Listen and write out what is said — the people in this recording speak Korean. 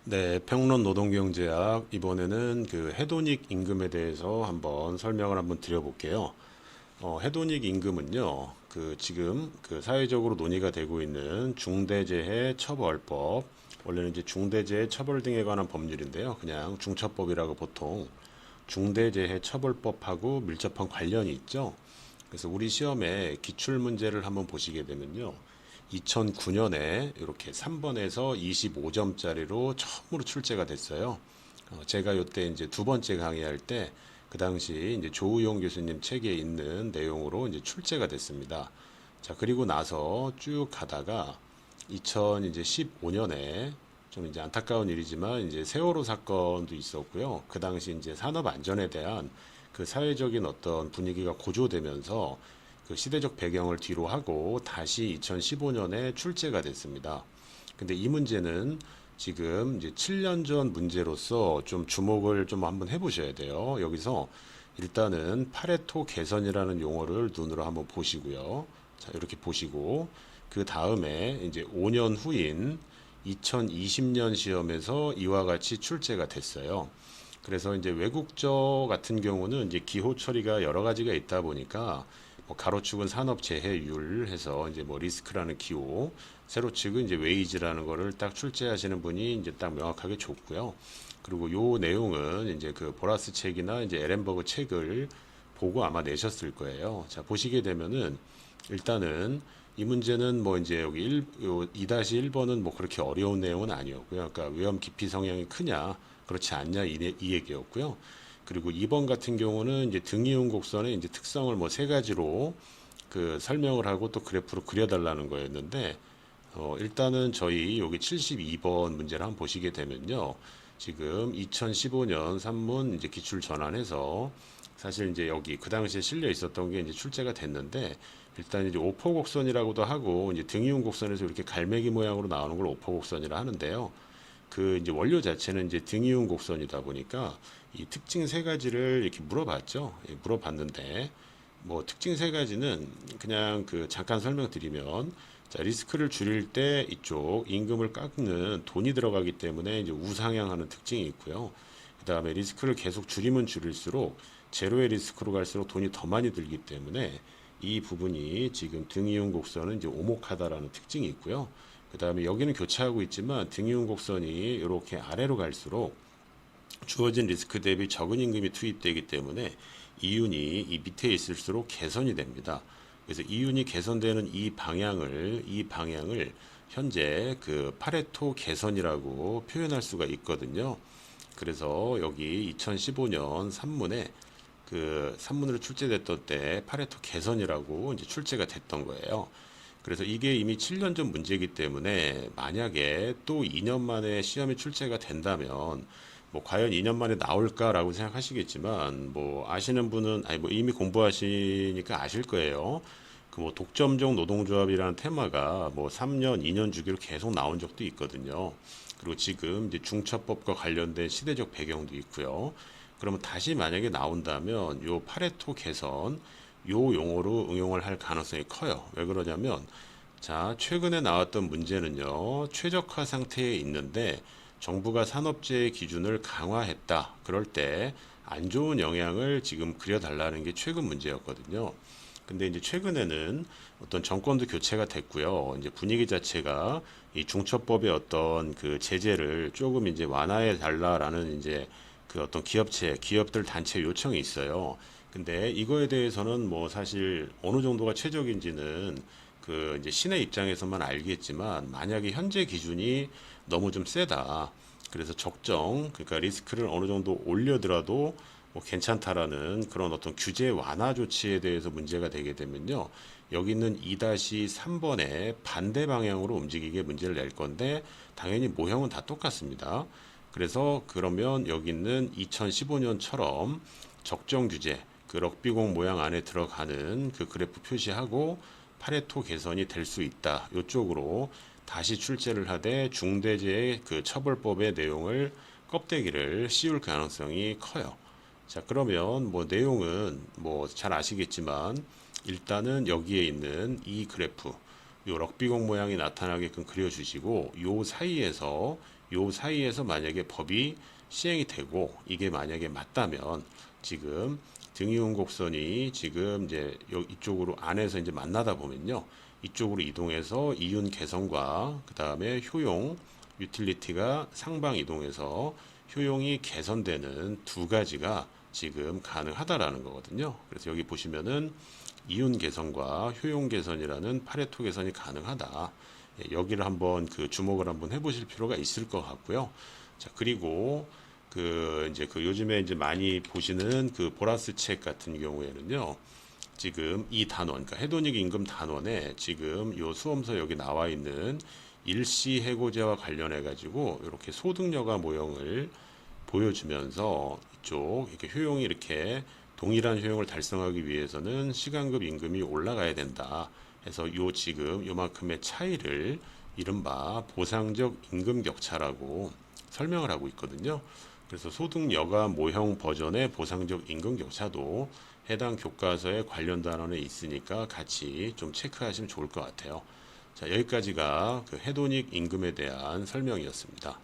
네, 평론 노동경제학 이번에는 그 해독익 임금에 대해서 한번 설명을 한번 드려볼게요. 해독익 임금은요, 그 지금 그 사회적으로 논의가 되고 있는 중대재해 처벌법, 원래는 이제 중대재해 처벌 등에 관한 법률인데요. 그냥 중처법이라고 보통 중대재해 처벌법하고 밀접한 관련이 있죠. 그래서 우리 시험에 기출 문제를 한번 보시게 되면요. 2009년에 이렇게 3번에서 25점짜리로 처음으로 출제가 됐어요. 제가 요때 이제 두 번째 강의할 때 그 당시 이제 조우용 교수님 책에 있는 내용으로 이제 출제가 됐습니다. 자, 그리고 나서 쭉 가다가 2015년에 좀 이제 안타까운 일이지만 이제 세월호 사건도 있었고요. 그 당시 이제 산업 안전에 대한 그 사회적인 어떤 분위기가 고조되면서 그 시대적 배경을 뒤로 하고 다시 2015년에 출제가 됐습니다. 근데 이 문제는 지금 이제 7년 전 문제로서 좀 주목을 좀 한번 해보셔야 돼요. 여기서 일단은 파레토 개선이라는 용어를 눈으로 한번 보시고요. 자, 이렇게 보시고 그 다음에 이제 5년 후인 2020년 시험에서 이와 같이 출제가 됐어요. 그래서 이제 외국저 같은 경우는 이제 기호 처리가 여러 가지가 있다 보니까 뭐 가로축은 산업재해율 해서 이제 뭐 리스크라는 기호, 세로축은 이제 웨이지라는 거를 딱 출제하시는 분이 이제 딱 명확하게 줬고요. 그리고 요 내용은 이제 그 보라스 책이나 이제 에렌버그 책을 보고 아마 내셨을 거예요. 자, 보시게 되면은 일단은 이 문제는 뭐 이제 여기 2-1번은 뭐 그렇게 어려운 내용은 아니었고요. 그러니까 위험 깊이 성향이 크냐, 그렇지 않냐 이 얘기였고요. 그리고 2번 같은 경우는 이제 등이용 곡선의 이제 특성을 뭐 세 가지로 그 설명을 하고 또 그래프로 그려달라는 거였는데 일단은 저희 여기 72번 문제를 한번 보시게 되면요. 지금 2015년 산문 이제 기출 전환해서 사실 이제 여기 그 당시에 실려 있었던 게 이제 출제가 됐는데 일단 이제 오포곡선이라고도 하고 이제 등이용 곡선에서 이렇게 갈매기 모양으로 나오는 걸 오포곡선이라 하는데요. 그 이제 원료 자체는 이제 등이용 곡선이다 보니까 이 특징 세 가지를 이렇게 물어봤죠. 예, 물어봤는데 뭐 특징 세 가지는 그냥 그 잠깐 설명드리면 자, 리스크를 줄일 때 이쪽 임금을 깎는 돈이 들어가기 때문에 이제 우상향하는 특징이 있고요. 그다음에 리스크를 계속 줄이면 줄일수록 제로의 리스크로 갈수록 돈이 더 많이 들기 때문에 이 부분이 지금 등이용 곡선은 이제 오목하다라는 특징이 있고요. 그다음에 여기는 교차하고 있지만 등이용 곡선이 이렇게 아래로 갈수록 주어진 리스크 대비 적은 임금이 투입되기 때문에 이윤이 이 밑에 있을수록 개선이 됩니다. 그래서 이윤이 개선되는 이 방향을 현재 그 파레토 개선이라고 표현할 수가 있거든요. 그래서 여기 2015년 산문에 그 산문으로 출제됐던 때 파레토 개선이라고 이제 출제가 됐던 거예요. 그래서 이게 이미 7년 전 문제이기 때문에 만약에 또 2년 만에 시험이 출제가 된다면 뭐 과연 2년 만에 나올까라고 생각하시겠지만 뭐 아시는 분은 아니 뭐 이미 공부하시니까 아실 거예요. 그 뭐 독점적 노동조합이라는 테마가 뭐 3년, 2년 주기로 계속 나온 적도 있거든요. 그리고 지금 이제 중처법과 관련된 시대적 배경도 있고요. 그러면 다시 만약에 나온다면 요 파레토 개선 요 용어로 응용을 할 가능성이 커요. 왜 그러냐면 자, 최근에 나왔던 문제는요. 최적화 상태에 있는데 정부가 산업재해 기준을 강화했다. 그럴 때 안 좋은 영향을 지금 그려달라는 게 최근 문제였거든요. 근데 이제 최근에는 어떤 정권도 교체가 됐고요. 이제 분위기 자체가 이 중처법의 어떤 그 제재를 조금 이제 완화해 달라라는 이제 그 어떤 기업들 단체 요청이 있어요. 근데 이거에 대해서는 뭐 사실 어느 정도가 최적인지는 그 이제 신의 입장에서만 알겠지만 만약에 현재 기준이 너무 좀 세다. 그래서 그러니까 리스크를 어느 정도 올려더라도 뭐 괜찮다라는 그런 어떤 규제 완화 조치에 대해서 문제가 되게 되면요. 여기 있는 2-3번에 반대 방향으로 움직이게 문제를 낼 건데 당연히 모형은 다 똑같습니다. 그래서 그러면 여기 있는 2015년처럼 적정 규제, 그 럭비공 모양 안에 들어가는 그 그래프 표시하고 파레토 개선이 될 수 있다. 이쪽으로 다시 출제를 하되 중대재해 그 처벌법의 내용을 껍데기를 씌울 가능성이 커요. 자, 그러면 뭐 내용은 뭐 잘 아시겠지만 일단은 여기에 있는 이 그래프 요 럭비공 모양이 나타나게끔 그려주시고 요 사이에서 요 사이에서 만약에 법이 시행이 되고 이게 만약에 맞다면 지금 등이온 곡선이 지금 이제 이쪽으로 안에서 이제 만나다 보면요. 이쪽으로 이동해서 이윤 개선과 그 다음에 효용, 유틸리티가 상방 이동해서 효용이 개선되는 두 가지가 지금 가능하다라는 거거든요. 그래서 여기 보시면은 이윤 개선과 효용 개선이라는 파레토 개선이 가능하다. 예, 여기를 한번 그 주목을 한번 해보실 필요가 있을 것 같고요. 자, 그리고 그 이제 그 요즘에 이제 많이 보시는 그 보라스 책 같은 경우에는요. 지금 이 단원, 그러니까 해독 임금 단원에 지금 요 수험서 여기 나와 있는 일시 해고제와 관련해 가지고 이렇게 소득여가 모형을 보여주면서 이쪽 이렇게 효용이 이렇게 동일한 효용을 달성하기 위해서는 시간급 임금이 올라가야 된다. 해서 요 지금 요만큼의 차이를 이른바 보상적 임금 격차라고 설명을 하고 있거든요. 그래서 소득여가 모형 버전의 보상적 임금 격차도 해당 교과서에 관련 단원에 있으니까 같이 좀 체크하시면 좋을 것 같아요. 자, 여기까지가 그 해독 임금에 대한 설명이었습니다.